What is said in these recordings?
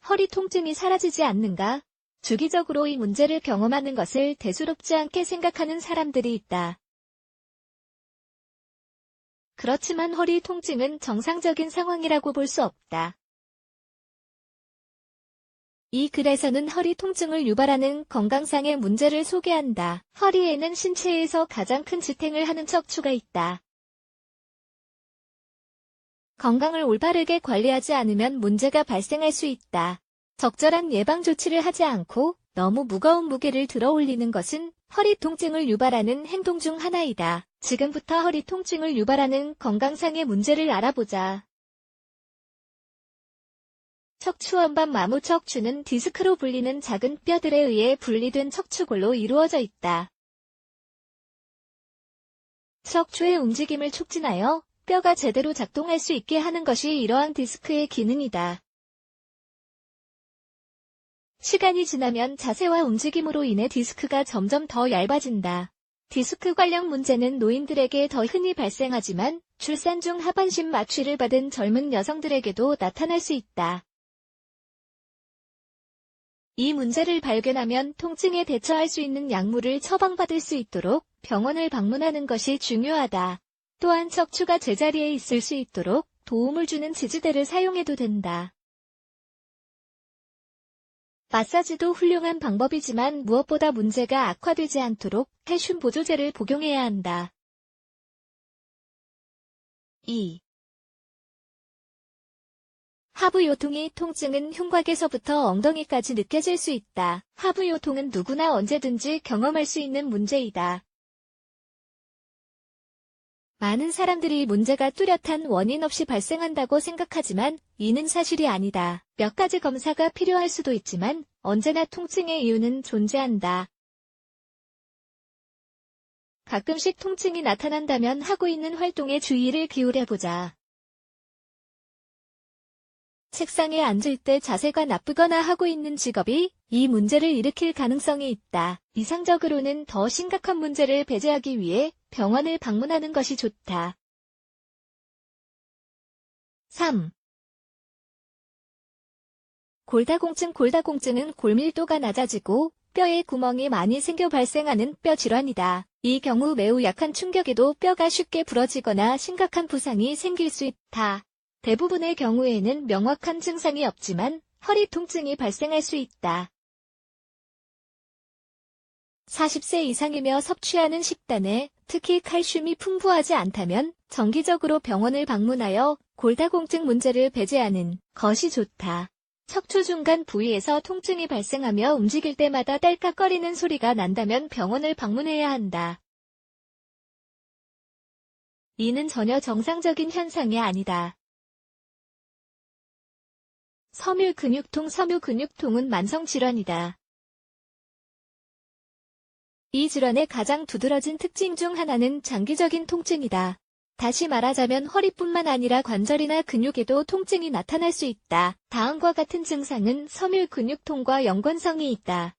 허리 통증이 사라지지 않는가? 주기적으로 이 문제를 경험하는 것을 대수롭지 않게 생각하는 사람들이 있다. 그렇지만 허리 통증은 정상적인 상황이라고 볼 수 없다. 이 글에서는 허리 통증을 유발하는 건강상의 문제를 소개한다. 허리에는 신체에서 가장 큰 지탱을 하는 척추가 있다. 건강을 올바르게 관리하지 않으면 문제가 발생할 수 있다. 적절한 예방 조치를 하지 않고 너무 무거운 무게를 들어 올리는 것은 허리 통증을 유발하는 행동 중 하나이다. 지금부터 허리 통증을 유발하는 건강상의 문제를 알아보자. 척추원반 마모 척추는 디스크로 불리는 작은 뼈들에 의해 분리된 척추골로 이루어져 있다. 척추의 움직임을 촉진하여 뼈가 제대로 작동할 수 있게 하는 것이 이러한 디스크의 기능이다. 시간이 지나면 자세와 움직임으로 인해 디스크가 점점 더 얇아진다. 디스크 관련 문제는 노인들에게 더 흔히 발생하지만 출산 중 하반신 마취를 받은 젊은 여성들에게도 나타날 수 있다. 이 문제를 발견하면 통증에 대처할 수 있는 약물을 처방받을 수 있도록 병원을 방문하는 것이 중요하다. 또한 척추가 제자리에 있을 수 있도록 도움을 주는 지지대를 사용해도 된다. 마사지도 훌륭한 방법이지만 무엇보다 문제가 악화되지 않도록 칼슘 보조제를 복용해야 한다. 2. 하부 요통의 통증은 흉곽에서부터 엉덩이까지 느껴질 수 있다. 하부 요통은 누구나 언제든지 경험할 수 있는 문제이다. 많은 사람들이 문제가 뚜렷한 원인 없이 발생한다고 생각하지만 이는 사실이 아니다. 몇 가지 검사가 필요할 수도 있지만 언제나 통증의 이유는 존재한다. 가끔씩 통증이 나타난다면 하고 있는 활동에 주의를 기울여보자. 책상에 앉을 때 자세가 나쁘거나 하고 있는 직업이 이 문제를 일으킬 가능성이 있다. 이상적으로는 더 심각한 문제를 배제하기 위해 병원을 방문하는 것이 좋다. 3. 골다공증은 골밀도가 낮아지고 뼈에 구멍이 많이 생겨 발생하는 뼈 질환이다. 이 경우 매우 약한 충격에도 뼈가 쉽게 부러지거나 심각한 부상이 생길 수 있다. 대부분의 경우에는 명확한 증상이 없지만 허리 통증이 발생할 수 있다. 40세 이상이며 섭취하는 식단에 특히 칼슘이 풍부하지 않다면 정기적으로 병원을 방문하여 골다공증 문제를 배제하는 것이 좋다. 척추 중간 부위에서 통증이 발생하며 움직일 때마다 딸깍거리는 소리가 난다면 병원을 방문해야 한다. 이는 전혀 정상적인 현상이 아니다. 섬유근육통은 만성질환이다. 이 질환의 가장 두드러진 특징 중 하나는 장기적인 통증이다. 다시 말하자면 허리뿐만 아니라 관절이나 근육에도 통증이 나타날 수 있다. 다음과 같은 증상은 섬유근육통과 연관성이 있다.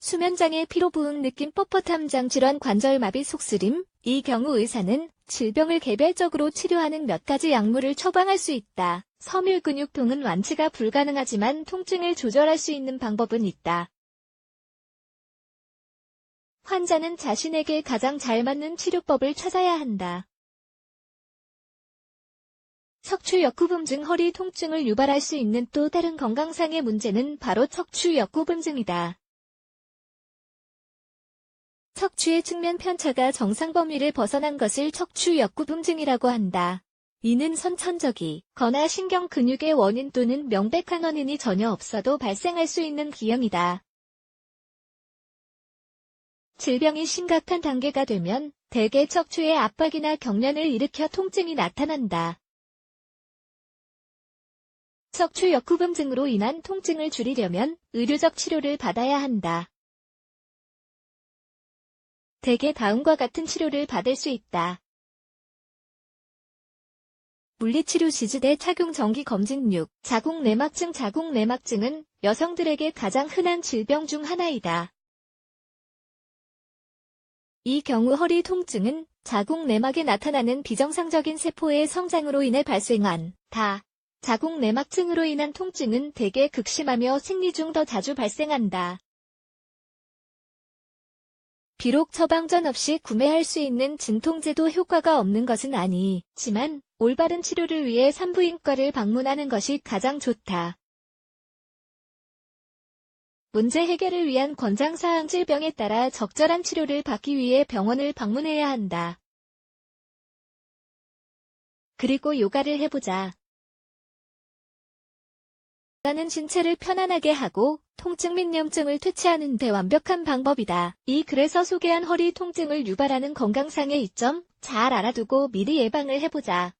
수면장애, 피로부응 느낌, 뻣뻣함, 질환, 관절마비, 속쓰림. 이 경우 의사는 질병을 개별적으로 치료하는 몇 가지 약물을 처방할 수 있다. 섬유근육통은 완치가 불가능하지만 통증을 조절할 수 있는 방법은 있다. 환자는 자신에게 가장 잘 맞는 치료법을 찾아야 한다. 척추 역구분증, 허리 통증을 유발할 수 있는 또 다른 건강상의 문제는 바로 척추 역구분증이다. 척추의 측면 편차가 정상 범위를 벗어난 것을 척추 역구분증이라고 한다. 이는 선천적이거나 신경 근육의 원인 또는 명백한 원인이 전혀 없어도 발생할 수 있는 기형이다. 질병이 심각한 단계가 되면 대개 척추의 압박이나 경련을 일으켜 통증이 나타난다. 척추 역구분증으로 인한 통증을 줄이려면 의료적 치료를 받아야 한다. 대개 다음과 같은 치료를 받을 수 있다. 물리치료, 지지대 착용, 정기검진. 6. 자궁내막증은 여성들에게 가장 흔한 질병 중 하나이다. 이 경우 허리 통증은 자궁내막에 나타나는 비정상적인 세포의 성장으로 인해 발생한다. 자궁 내막증으로 인한 통증은 대개 극심하며 생리 중 더 자주 발생한다. 비록 처방전 없이 구매할 수 있는 진통제도 효과가 없는 것은 아니지만 올바른 치료를 위해 산부인과를 방문하는 것이 가장 좋다. 문제 해결을 위한 권장사항 질병에 따라 적절한 치료를 받기 위해 병원을 방문해야 한다. 그리고 요가를 해보자. 요가는 신체를 편안하게 하고 통증 및 염증을 퇴치하는 데 완벽한 방법이다. 이 글에서 소개한 허리 통증을 유발하는 건강상의 이점 잘 알아두고 미리 예방을 해보자.